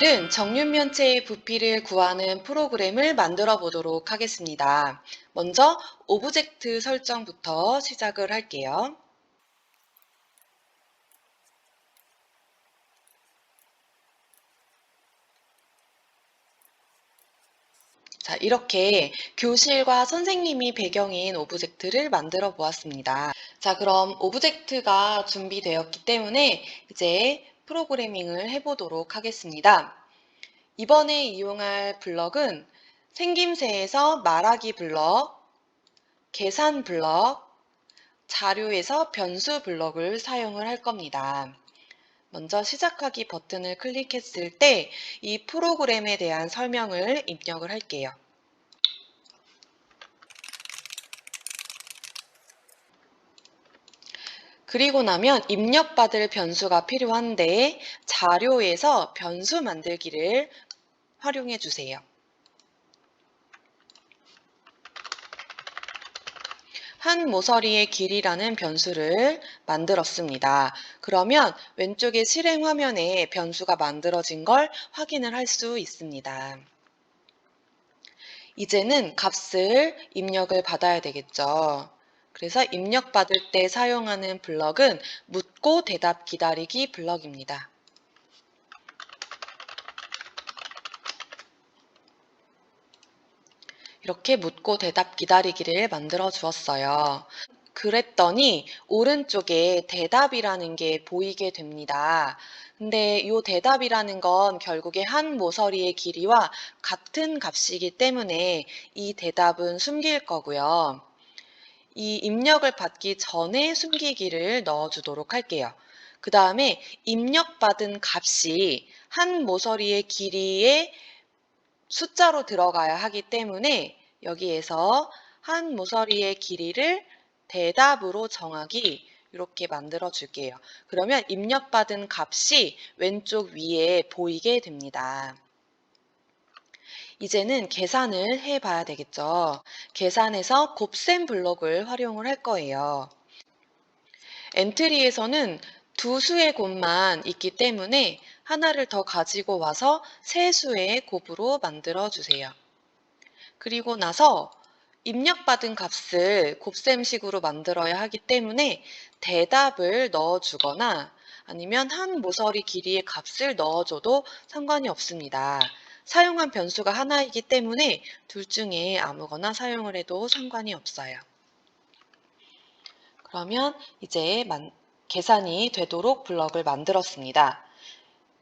오늘은 정육면체의 부피를 구하는 프로그램을 만들어 보도록 하겠습니다. 먼저 오브젝트 설정부터 시작을 할게요. 자, 이렇게 교실과 선생님이 배경인 오브젝트를 만들어 보았습니다. 자, 그럼 오브젝트가 준비되었기 때문에 이제 프로그래밍을 해보도록 하겠습니다. 이번에 이용할 블럭은 생김새에서 말하기 블럭, 계산 블럭, 자료에서 변수 블럭을 사용을 할 겁니다. 먼저 시작하기 버튼을 클릭했을 때 이 프로그램에 대한 설명을 입력을 할게요. 그리고 나면 입력받을 변수가 필요한데 자료에서 변수 만들기를 활용해 주세요. 한 모서리의 길이라는 변수를 만들었습니다. 그러면 왼쪽의 실행 화면에 변수가 만들어진 걸 확인을 할 수 있습니다. 이제는 값을 입력을 받아야 되겠죠. 그래서 입력받을 때 사용하는 블럭은 묻고 대답 기다리기 블럭입니다. 이렇게 묻고 대답 기다리기를 만들어 주었어요. 그랬더니 오른쪽에 대답이라는 게 보이게 됩니다. 근데 이 대답이라는 건 결국에 한 모서리의 길이와 같은 값이기 때문에 이 대답은 숨길 거고요. 이 입력을 받기 전에 숨기기를 넣어주도록 할게요. 그 다음에 입력받은 값이 한 모서리의 길이의 숫자로 들어가야 하기 때문에 여기에서 한 모서리의 길이를 대답으로 정하기 이렇게 만들어 줄게요. 그러면 입력받은 값이 왼쪽 위에 보이게 됩니다. 이제는 계산을 해 봐야 되겠죠. 계산에서 곱셈 블록을 활용을 할 거예요. 엔트리에서는 두 수의 곱만 있기 때문에 하나를 더 가지고 와서 세 수의 곱으로 만들어 주세요. 그리고 나서 입력받은 값을 곱셈식으로 만들어야 하기 때문에 대답을 넣어주거나 아니면 한 모서리 길이의 값을 넣어줘도 상관이 없습니다. 사용한 변수가 하나이기 때문에 둘 중에 아무거나 사용을 해도 상관이 없어요. 그러면 이제 계산이 되도록 블럭을 만들었습니다.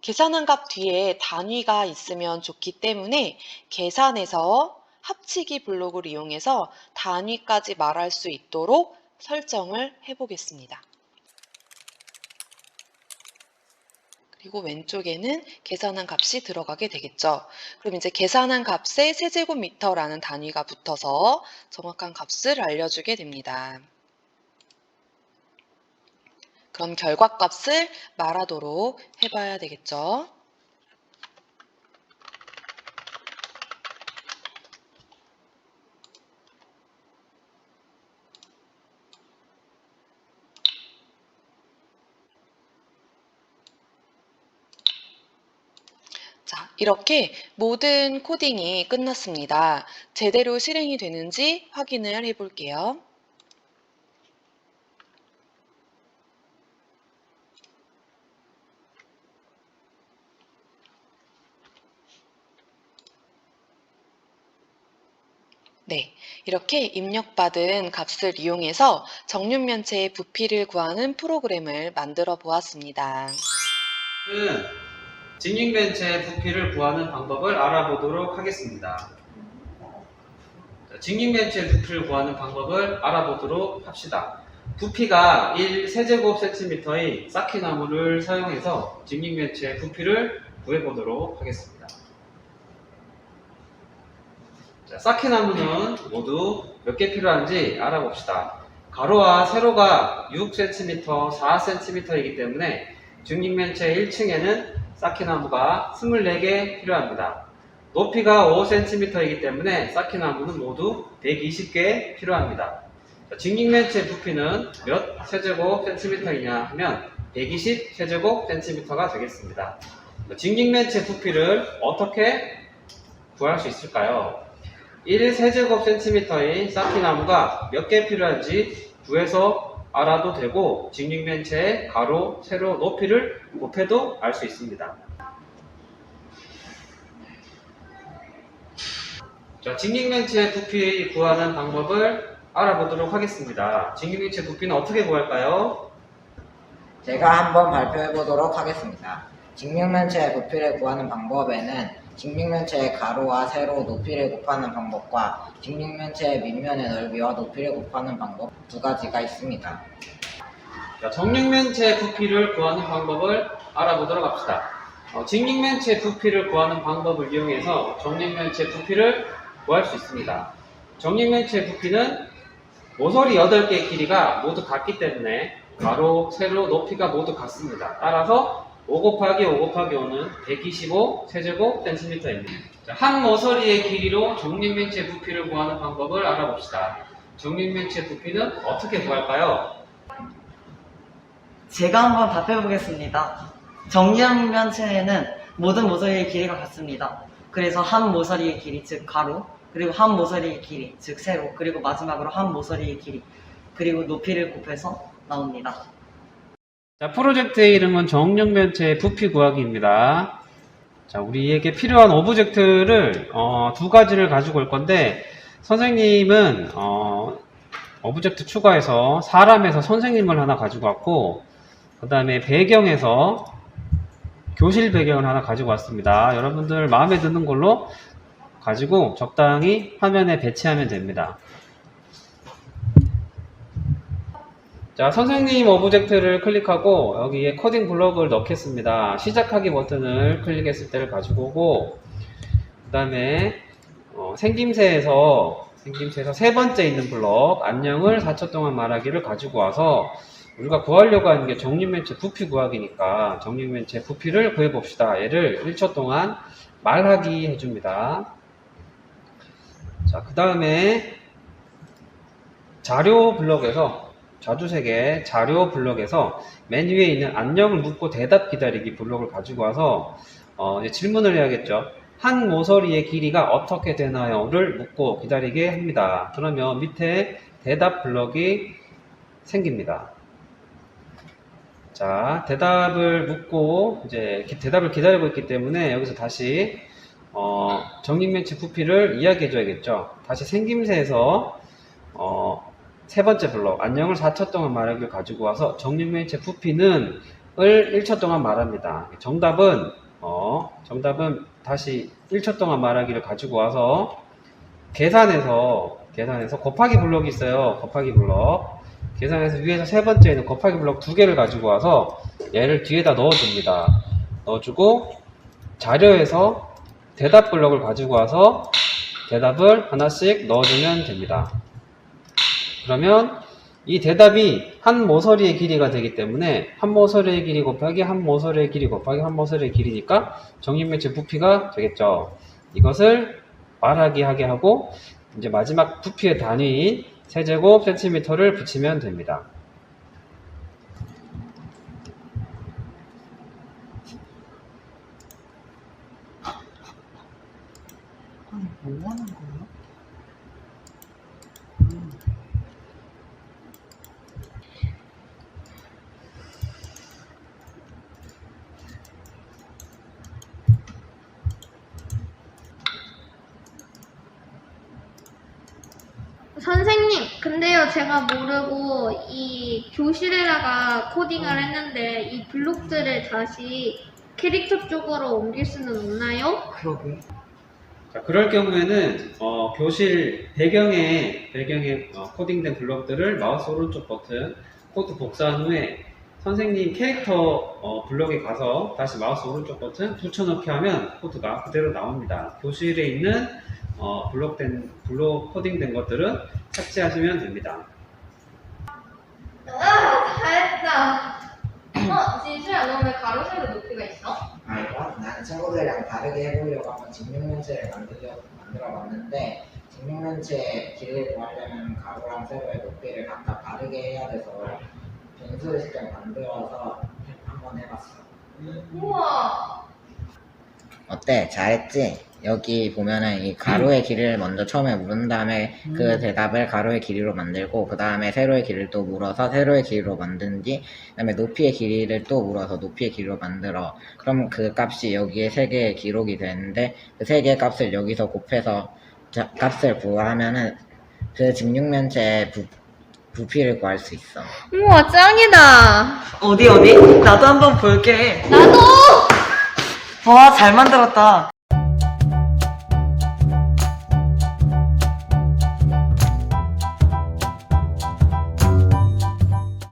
계산한 값 뒤에 단위가 있으면 좋기 때문에 계산에서 합치기 블록을 이용해서 단위까지 말할 수 있도록 설정을 해보겠습니다. 그리고 왼쪽에는 계산한 값이 들어가게 되겠죠. 그럼 이제 계산한 값에 세제곱미터라는 단위가 붙어서 정확한 값을 알려주게 됩니다. 그럼 결과값을 말하도록 해봐야 되겠죠. 자, 이렇게 모든 코딩이 끝났습니다. 제대로 실행이 되는지 확인을 해볼게요. 네, 이렇게 입력받은 값을 이용해서 정육면체의 부피를 구하는 프로그램을 만들어 보았습니다. 직육면체의 부피를 구하는 방법을 알아보도록 하겠습니다. 직육면체의 부피를 구하는 방법을 알아보도록 합시다. 부피가 1세제곱cm의 쌓기나무를 사용해서 직육면체의 부피를 구해보도록 하겠습니다. 자, 쌓기나무는 모두 몇 개 필요한지 알아봅시다. 가로와 세로가 6cm, 4cm이기 때문에 직육면체 1층에는 쌓기나무가 24개 필요합니다. 높이가 5cm이기 때문에 쌓기나무는 모두 120개 필요합니다. 직육면체 부피는 몇 세제곱cm이냐 하면 120세제곱cm가 되겠습니다. 직립면체 부피를 어떻게 구할 수 있을까요? 1세제곱센티미터의 쌓기나무가 몇 개 필요한지 구해서 알아도 되고, 직립면체의 가로, 세로, 높이를 곱해도 알 수 있습니다. 자, 직립면체 부피 구하는 방법을 알아보도록 하겠습니다. 직립면체 부피는 어떻게 구할까요? 제가 한번 발표해 보도록 하겠습니다. 직육면체의 부피를 구하는 방법에는 직육면체의 가로와 세로 높이를 곱하는 방법과 직육면체의 밑면의 넓이와 높이를 곱하는 방법 두 가지가 있습니다. 자, 정육면체 부피를 구하는 방법을 알아보도록 합시다. 직육면체 부피를 구하는 방법을 이용해서 정육면체 부피를 구할 수 있습니다. 정육면체 부피는 모서리 8개의 길이가 모두 같기 때문에 가로, 세로, 높이가 모두 같습니다. 따라서 5 곱하기 5 곱하기 5는 125 세제곱 센티미터입니다. 자, 한 모서리의 길이로 정육면체 부피를 구하는 방법을 알아봅시다. 정육면체 부피는 어떻게 구할까요? 제가 한번 답해 보겠습니다. 정육면체에는 모든 모서리의 길이가 같습니다. 그래서 한 모서리의 길이, 즉 가로, 그리고 한 모서리의 길이, 즉 세로, 그리고 마지막으로 한 모서리의 길이, 그리고 높이를 곱해서 나옵니다. 자, 프로젝트의 이름은 정육면체 부피 구하기입니다. 자, 우리에게 필요한 오브젝트를 두 가지를 가지고 올 건데, 선생님은 오브젝트 추가해서 사람에서 선생님을 하나 가지고 왔고, 그 다음에 배경에서 교실 배경을 하나 가지고 왔습니다. 여러분들 마음에 드는 걸로 가지고 적당히 화면에 배치하면 됩니다. 자, 선생님 오브젝트를 클릭하고 여기에 코딩 블록을 넣겠습니다. 시작하기 버튼을 클릭했을 때를 가지고 오고, 그 다음에 생김새에서 세 번째 있는 블록 안녕을 4초 동안 말하기를 가지고 와서, 우리가 구하려고 하는 게 정육면체 부피 구하기니까 정육면체 부피를 구해봅시다. 얘를 1초 동안 말하기 해줍니다. 자, 그 다음에 자료 블록에서, 자주색의 자료 블록에서 맨 위에 있는 안녕을 묻고 대답 기다리기 블록을 가지고 와서 이제 질문을 해야겠죠. 한 모서리의 길이가 어떻게 되나요?를 묻고 기다리게 합니다. 그러면 밑에 대답 블록이 생깁니다. 자, 대답을 묻고 이제 대답을 기다리고 있기 때문에 여기서 다시 정육면체 부피를 이야기해 줘야겠죠. 다시 생김새에서 세 번째 블록 안녕을 4초 동안 말하기를 가지고 와서 정육면체 부피는 을 1초 동안 말합니다. 정답은 다시 1초 동안 말하기를 가지고 와서 계산해서 곱하기 블록이 있어요. 곱하기 블록 계산해서 위에서 세 번째에는 곱하기 블록 2개를 가지고 와서 얘를 뒤에다 넣어줍니다. 넣어주고 자료에서 대답 블록을 가지고 와서 대답을 하나씩 넣어주면 됩니다. 그러면 이 대답이 한 모서리의 길이가 되기 때문에 한 모서리의 길이 곱하기 한 모서리의 길이 곱하기 한 모서리의 길이니까 정육면체 부피가 되겠죠. 이것을 말하기 하게 하고 이제 마지막 부피의 단위인 세제곱 센티미터를 붙이면 됩니다. 뭐 하는 거예요? 선생님, 근데요, 제가 모르고 이 교실에다가 코딩을 했는데 이 블록들을 다시 캐릭터 쪽으로 옮길 수는 없나요? 그러게. 자, 그럴 경우에는 교실 배경에 코딩된 블록들을 마우스 오른쪽 버튼 코드 복사한 후에 선생님 캐릭터 블록에 가서 다시 마우스 오른쪽 버튼 붙여넣기 하면 코드가 그대로 나옵니다. 교실에 있는 블록 코딩된 것들은 삭제하시면 됩니다. 잘했다. 진수야, 너 왜 가로 세로 높이가 있어? 아이고, 나는 친구들이랑 다르게 해보려고 한번 직육면체를 만들어봤는데, 직육면체 길이를 구하려면 가로랑 세로의 높이를 각각 다르게 해야 돼서 변수를 직접 만들어서 한번 해봤어. 우와. 어때? 잘했지? 여기 보면은 이 가로의 길이를 먼저 처음에 물은 다음에 그 대답을 가로의 길이로 만들고 그 다음에 세로의 길이를 또 물어서 세로의 길이로 만든 뒤 그다음에 높이의 길이를 또 물어서 높이의 길이로 만들어. 그럼 그 값이 여기에 3개의 기록이 되는데 그 3개의 값을 여기서 곱해서 값을 구하면은 그 직육면체의 부피를 구할 수 있어. 우와, 짱이다. 어디? 나도 한번 볼게. 나도! 와, 잘 만들었다.